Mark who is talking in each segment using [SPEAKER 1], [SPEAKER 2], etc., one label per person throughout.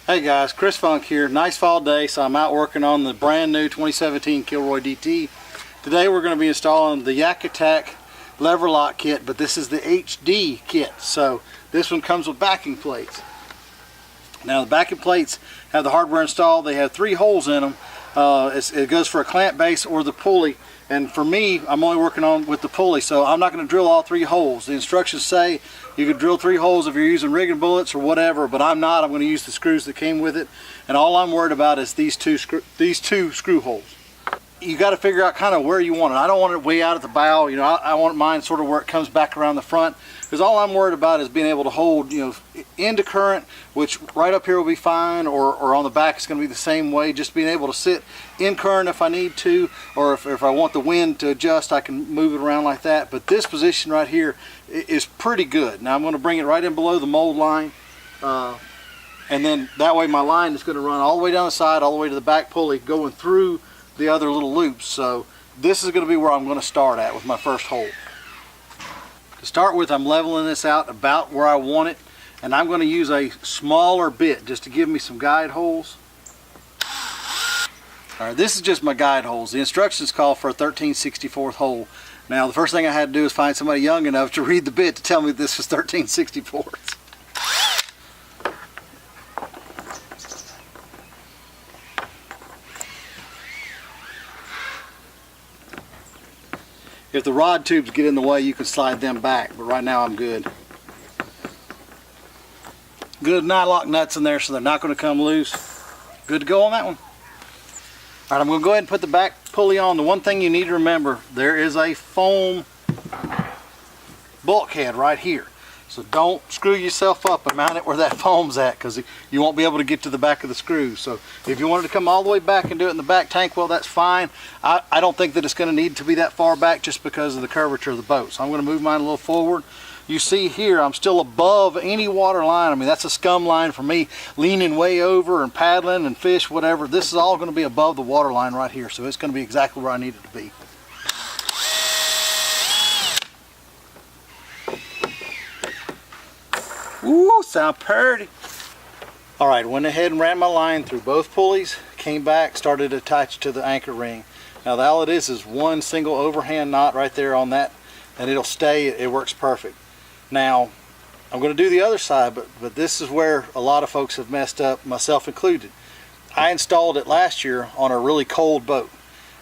[SPEAKER 1] Hey guys, Chris Funk here. Nice fall day, so I'm out working on the brand new 2017 Kilroy DT. Today we're going to be installing the YakAttack LeverLoc kit, but this is the HD kit. So this one comes with backing plates. Now the backing plates have the hardware installed. They have 3 holes in them. It goes for a clamp base or the pulley. And for me, I'm only working on with the pulley, so I'm not going to drill all 3 holes. The instructions say you can drill 3 holes if you're using rigging bullets or whatever, but I'm not. I'm going to use the screws that came with it, and all I'm worried about is these two screw holes. You got to figure out kind of where you want it. I don't want it way out at the bow. You know, I want mine sort of where it comes back around the front, because all I'm worried about is being able to hold, you know, into current, which right up here will be fine, or on the back it's going to be the same way. Just being able to sit in current if I need to, or if I want the wind to adjust, I can move it around like that. But this position right here is pretty good. Now I'm going to bring it right in below the mold line, and then that way my line is going to run all the way down the side, all the way to the back pulley, going through the other little loops. So this is going to be where I'm going to start at with my first hole. To start with, I'm leveling this out about where I want it, and I'm going to use a smaller bit just to give me some guide holes. Alright, this is just my guide holes. The instructions call for a 13/64 hole. Now the first thing I had to do is find somebody young enough to read the bit to tell me this was 13/64. If the rod tubes get in the way, you can slide them back, but right now I'm good. Good nylock nuts in there, so they're not going to come loose. Good to go on that one. All right, I'm going to go ahead and put the back pulley on. The one thing you need to remember, there is a foam bulkhead right here. So don't screw yourself up and mount it where that foam's at, because you won't be able to get to the back of the screw. So if you wanted to come all the way back and do it in the back tank, well, that's fine. I don't think that it's going to need to be that far back just because of the curvature of the boat. So I'm going to move mine a little forward. You see here, I'm still above any water line. I mean, that's a scum line for me, leaning way over and paddling and fish, whatever. This is all going to be above the water line right here. So it's going to be exactly where I need it to be. Ooh, sound pretty. Alright, went ahead and ran my line through both pulleys, came back, started to attach it to the anchor ring. Now all it is one single overhand knot right there on that, and it'll stay. It works perfect. Now, I'm going to do the other side, but this is where a lot of folks have messed up, myself included. I installed it last year on a really cold boat,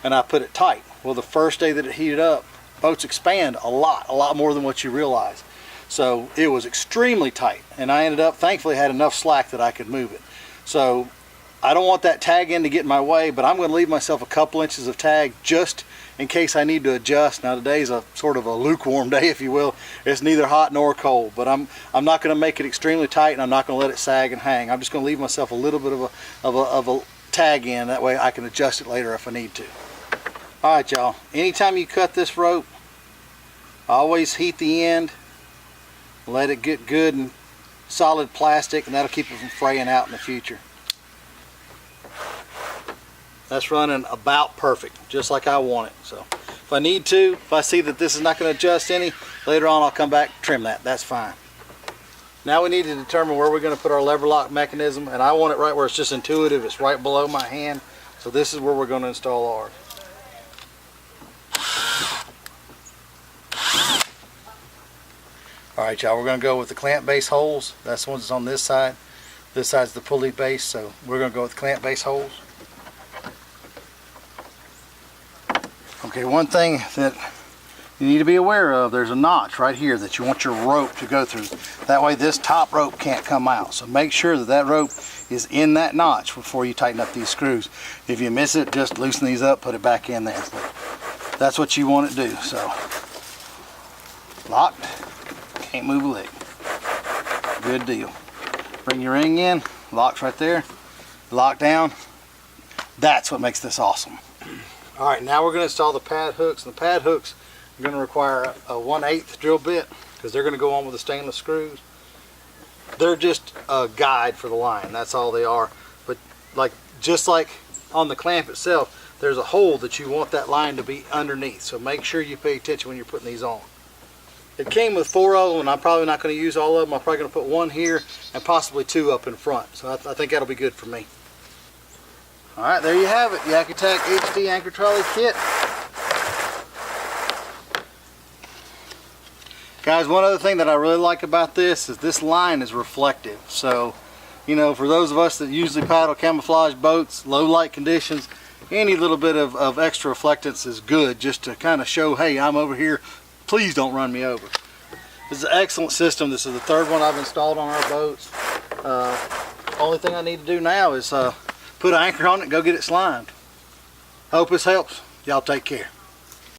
[SPEAKER 1] and I put it tight. Well, the first day that it heated up, boats expand a lot more than what you realize. So it was extremely tight, and I ended up, thankfully, had enough slack that I could move it. So I don't want that tag end to get in my way, but I'm going to leave myself a couple inches of tag just in case I need to adjust. Now today's a sort of a lukewarm day, if you will. It's neither hot nor cold, but I'm not going to make it extremely tight, and I'm not going to let it sag and hang. I'm just going to leave myself a little bit of a tag in. That way I can adjust it later if I need to. All right, y'all. Anytime you cut this rope, always heat the end. Let it get good and solid plastic, and that'll keep it from fraying out in the future. That's running about perfect, just like I want it. So if I need to, if I see that this is not going to adjust any, later on I'll come back and trim that. That's fine. Now we need to determine where we're going to put our lever lock mechanism, and I want it right where it's just intuitive. It's right below my hand. So this is where we're going to install ours. Alright, y'all, we're going to go with the clamp base holes. That's the ones that's on this side. This side's the pulley base, so we're going to go with clamp base holes. Okay, one thing that you need to be aware of, there's a notch right here that you want your rope to go through. That way this top rope can't come out. So make sure that that rope is in that notch before you tighten up these screws. If you miss it, just loosen these up, put it back in there. But that's what you want to do. So, locked. Can't move a leg. Good deal. Bring your ring in, locks right there, lock down. That's what makes this awesome. Alright, now we're going to install the pad hooks. And the pad hooks are going to require a 1/8 drill bit, because they're going to go on with the stainless screws. They're just a guide for the line, that's all they are. But just like on the clamp itself, there's a hole that you want that line to be underneath. So make sure you pay attention when you're putting these on. It came with 4 of them, and I'm probably not going to use all of them. I'm probably going to put 1 here and possibly 2 up in front. So I think that'll be good for me. All right, there you have it, YakAttack HD Anchor Trolley Kit. Guys, one other thing that I really like about this is this line is reflective. So, you know, for those of us that usually paddle camouflage boats, low light conditions, any little bit of extra reflectance is good, just to kind of show, hey, I'm over here, please don't run me over. This is an excellent system. This is the 3rd one I've installed on our boats. Only thing I need to do now is put an anchor on it and go get it slimed. Hope this helps. Y'all take care.